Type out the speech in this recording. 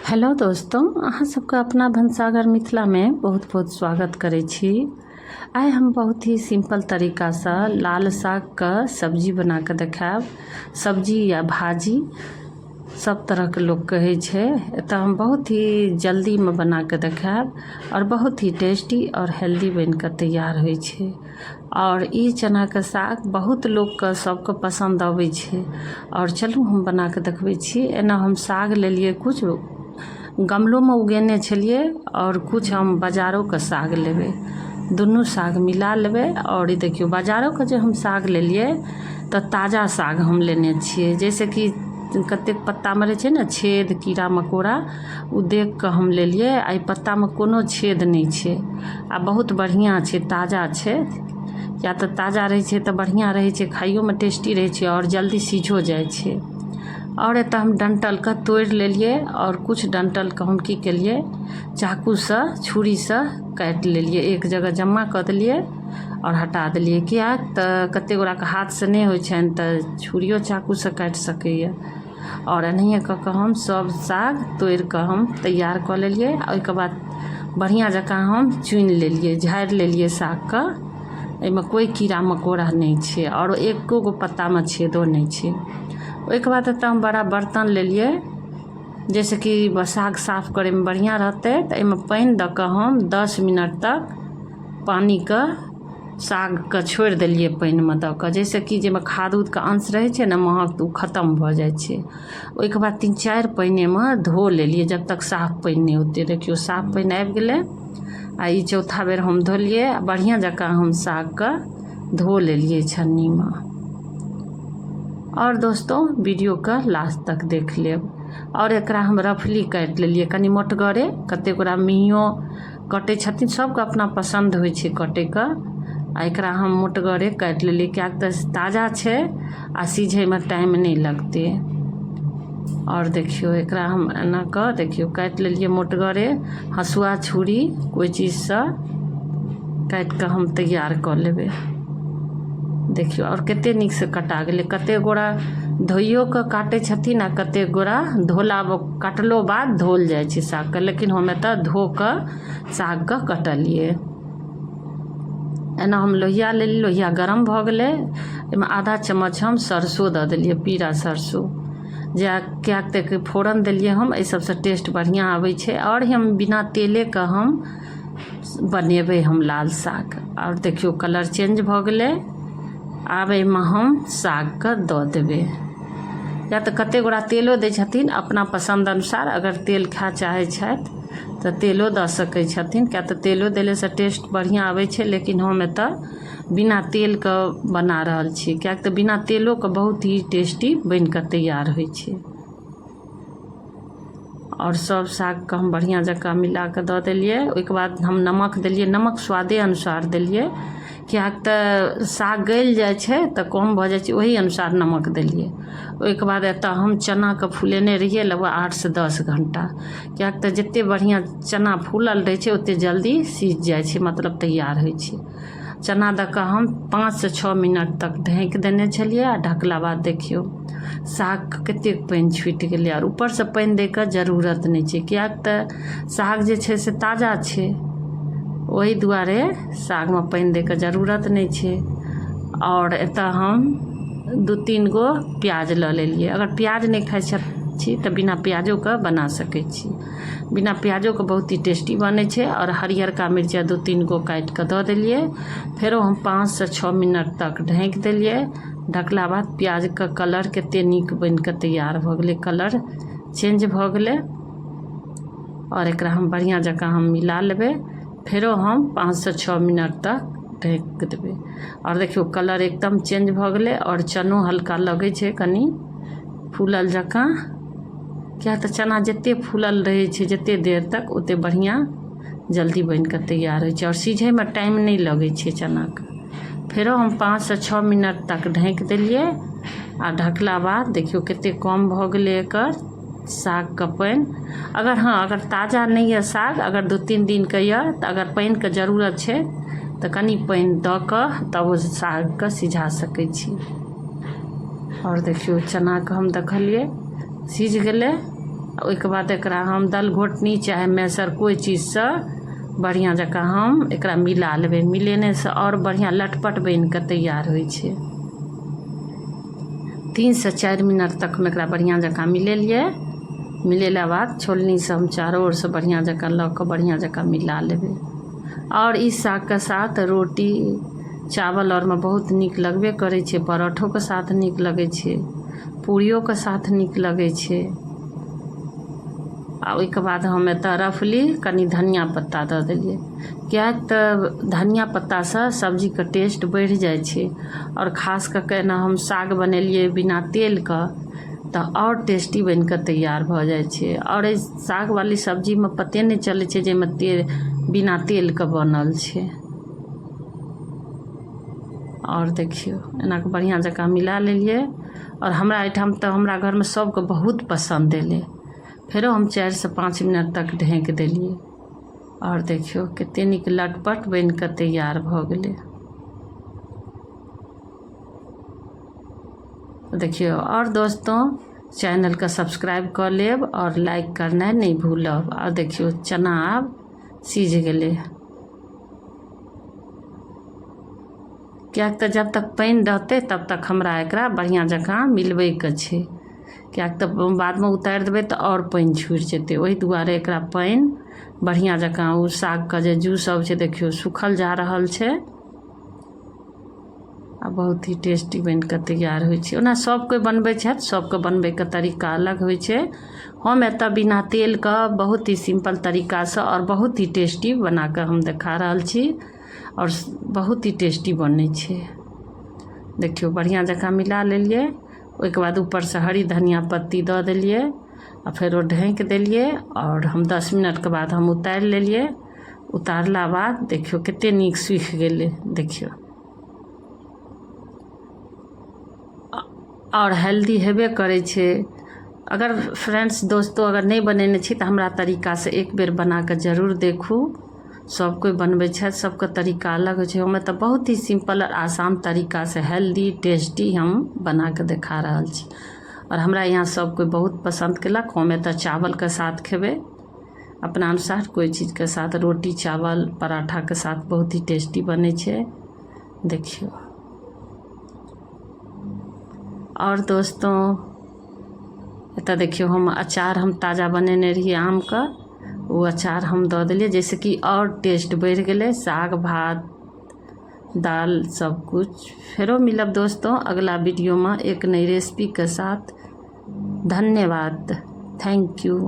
Hello दोस्तों, अहाँ सबके अपना भनसाघर मिथिला में बहुत बहुत स्वागत करै छी। आइ हम बहुत ही सिंपल तरीका से लाल साग का सब्जी बना के देखाब। सब्जी या भाजी सब तरह के लोग कहै छै, एतऽ हम बहुत ही जल्दी में बना के देखाब और बहुत ही टेस्टी और हेल्दी बन के तैयार होइ छै। और ई चना के साग बहुत लोग के सबके पसंद आबै छै। और चलू हम बना के देखबै छी। एना हम साग लेलिए, कुछ गमलों में उगेने छलिए और कुछ हम बाजारों का साग लेबे, दुनू साग मिला लेबे। और ये देखियो बाजारों का जो हम साग लेलिए तो ताज़ा साग हम लेने छिए, जैसे कि कतेक पत्ता में रहे छै ना छेद कीड़ा मकोड़ा, उ देख के हम लेलिए। आई पत्ता में कोनो छेद नहीं छै आ बहुत बढ़िया छै, ताज़ा छै। या तो ताज़ा रहे छै तो बढ़िया रहे छै, खाइयो में टेस्टी रहे छै और जल्दी सीझो जाए छै। और एतऽ हम डंटल का तोड़ लेलिए और कुछ डंटल का हम की केलिए चाकू से छुरी से काट लेलिए, एक जगह जमा कर देलिए और हटा देलिए। किया तो कते गोरा के हाथ से नहीं होय छन तो छुरियो चाकू से काट सकैया। और एनाहिए क के हम सब साग तोड़ के हम तैयार कर लेलिए। ओइ के बाद बढ़िया जकाँ हम चुन लेलिए, झाड़ लेलिए साग का। एमे कोई कीड़ा मकोड़ा नहीं छे और एको गो पत्ता में छेदो नहीं छे। ओइके बाद एतऽ हम बड़ा बर्तन लेलिए, जैसे कि साग साफ करे में बढ़िया रहते। तो एमे पानी द के हम 10 मिनट तक पानी का साग के छोड़ देलिए पानी में द के, जैसे कि जेमे खाद उद के अंश रहे छै ना महक, तो खत्म भ जाए छै। ओइके बाद 3-4 पानी में धो लेलिए जब तक साफ पानी नहीं होते। देखियो साफ पानी आबि गेले आ ई चौथा बेर हम धोलिए। बढ़िया जकाँ हम साग का धो लेलिए छन्नी में। और दोस्तों वीडियो का लास्ट तक देख लेब। और एकरा हम रफली काट लेलिए, कनी मोटगरे, कते गोरा मिहियो कटे छथिन, सबके अपना पसंद होइ छै कटे का। आ एकरा हम मोटगरे काट लेलिए, क्या तो ताज़ा छै आ सीझे में टाइम नहीं लगते। और देखियो एकरा हम एना का देखियो काट लेलिए मोटगरे, हसुआ छुरी कोई चीज से काट के हम तैयार कर लेबे। देखियो और कते निक से कटा गेले। कते गोरा धोइयो के काटे छथिन आ कते गोरा धोला काटलो बाद धोल जाए छै साग के, लेकिन हम एतऽ धो के साग के कटलिए। एना हम लोहिया ले ली, लोहिया गरम भ गेले। एमे आधा चम्मच हम सरसों द देलिए, पीरा सरसों। जा क्या के फोरन देलिए हम, एहि सबसे टेस्ट बढ़िया आवे छै। और हम बिना तेले के हम बनेबे हम लाल साग। और देखियो कलर चेंज भ गेले। आब एहिमे हम साग के द देबे। या तो कते गोरा तेलो दै छथिन अपना पसंद अनुसार, अगर तेल खाय चाहे छथि तो तेलो द सकै छथिन, क्या तो तेलो देले से टेस्ट बढ़िया आवे छै। लेकिन हम एतऽ बिना तेल के बना रहल छी, क्या तो बिना तेलो के बहुत ही टेस्टी बन के तैयार होइ छै। और सब साग के हम बढ़िया जकाँ मिला के द देलिए। ओइके बाद हम नमक देलिए, नमक स्वादे अनुसार देलिए, क्या तो साग गल जाए छै तो कम भ जाए छै, वही अनुसार नमक देलिए। ओइके बाद एतऽ हम चना के फूलेने रहिए लगभग 8 से 10 घंटा, क्या तो जिते बढ़िया चना फूलल रहे छै उते जल्दी सीझ जाए छै, मतलब तैयार होइ छै। चना द के हम 5 से 6 मिनट तक ढक देने छलिए। आ ढकला बाद देखियो साग कते पानी छूट गेले। और ऊपर से पानी दे के जरूरत नहीं छै, क्या तो साग जे छै से ताजा छै, वही दुआरे साग में पानी दे के जरूरत नहीं छै। और एतऽ हम 2-3 गो प्याज ल लेलिए। अगर प्याज नहीं खाई छी तो बिना प्याजो के बना सकै छी, बिना प्याजो के बहुत ही टेस्टी बने छै। और हरियरका मिर्चा 2-3 गो काट के द देलिए। फेरो हम 5 से 6 मिनट तक ढक देलिए। ढकला बाद प्याज का कलर कते निक बन के तैयार भ गेले, कलर चेंज भ गेले। और एकरा हम बढ़िया जकाँ हम मिला लेबे। फेरो हम 5 से 6 मिनट तक ढक देबे। और देखियो कलर एकदम चेंज भ गेले। और चनो हल्का लगे छै कनी फूलल जकाँ, क्या तो चना जते फूलल रहे छै जते देर तक उते बढ़िया जल्दी बन के तैयार होइ छै और सीझे में टाइम नहीं लगे छै चना के। फेरो हम 5 से 6 मिनट तक ढक देलिए। आ ढकला बाद देखियो कते कम भ गेले एकर साग का पानी। अगर हाँ अगर ताज़ा नहीं है साग, अगर 2-3 दिन के ये तो अगर पानी के जरूरत छै तो कनी पानी द के तब साग के सिझा सकै छी। और देखियो चना के हम देखलिए सीझ गेले। ओहिके बाद एकरा हम दाल घोटनी चाहे मैसर कोई चीजसँ बढ़िआँ जकाँ हम एकरा मिला लेबै। मिलेनेसँ आओर बढ़िआँ लटपट बनि कऽ तैयार होइ छै। 3 से 4 मिनट तक हम एकरा बढ़िआँ जकाँ मिलेलिए। मिलेला बाद छोलनीसँ हम चारो ओरसँ बढ़िआँ जकाँ लऽ कऽ बढ़िआँ जकाँ मिला लेबै। और इस साग के साथ रोटी चावल और में बहुत नीक लगबे करे छे। परोठों के साथ नीक लगे छे, पूरियों के साथ नीक लगे छे। आ ओहिके बाद हम एतऽ रफली कनी धनिया पत्ता दऽ देलिए, क्या तऽ धनिया पत्ता से सब्जी के टेस्ट बढ़ जाए छे। और खास करके ना हम साग बनेलिए बिना तेल का तो और टेस्टी बन के तैयार भ जाए छे। और इस साग वाली सब्जी में पते नहीं चले छे जे में बिना तेल के बनल छे। और देखियो एना के बढ़िया जकाँ मिला लेलिए। और हमरा एठाम तो हमरा घर में सबके बहुत पसंद एले। फेरो हम 4 से 5 मिनट तक ढेक देलिए। और देखियो कते नीक लटपट बन के तैयार भ गेले। देखियो और दोस्तों चैनल का सब्सक्राइब कर लेब और लाइक करना नहीं भूलब। और देखियो चना आब सीझ गेले। क्या तो जब तक पानी रहते तब तक हमरा एकरा बढ़िया जकाँ मिलबे के छे। क्या तो बाद में उतार देबे तो और पानी छूट जेते। वही दुआरे एकरा पानी बढ़िया जकाँ उ साग का जे जूस सब छे देखियो सुखल जा रहल छे। आ बहुत ही टेस्टी बन के तैयार होइ छे। ओना सब कोई बनबै छथि, सबके बनबै के तरीका अलग होइ छे। हम एतऽ बिना तेल का बहुत ही सिंपल तरीका से और बहुत ही टेस्टी बना के हम दिखा रहल छी। और बहुत ही टेस्टी बने छे। देखियो बढ़िया जकाँ मिला लेलिए। ओहिके बाद ऊपर से हरी धनिया पत्ती दऽ देलिए आ फेर ढेक देलिए। और हम 10 मिनट के बाद हम उतार लेलिए। उतारला बाद देखियो कते नीक सूख गेले। देखियो और हेल्दी हेबे करे छे। अगर फ्रेंड्स दोस्तों अगर नहीं बनेने छी तो हमरा तरीका से एक बेर बना के जरूर देखू। सब कोई बनबै छे, सबका तरीका अलग है। हमें तो बहुत ही सिंपल और आसान तरीका से हेल्दी टेस्टी हम बना के दिखा रहल छी। और हमरा यहाँ सब कोई बहुत पसंद केलक। हमें तो चावल के साथ खेबे अपना अनुसार, कोई चीज़ के साथ रोटी चावल पराठा के साथ बहुत ही टेस्टी बने छे। देखियो और दोस्तों एतऽ देखियो हम अचार हम ताज़ा बनेने रही आम का, वो अचार हम दऽ देलिए जैसे कि और टेस्ट बढ़ गेले। साग भात दाल सब कुछ। फेरो मिलब दोस्तों अगला वीडियो में एक नई रेसिपी के साथ। धन्यवाद। Thank you.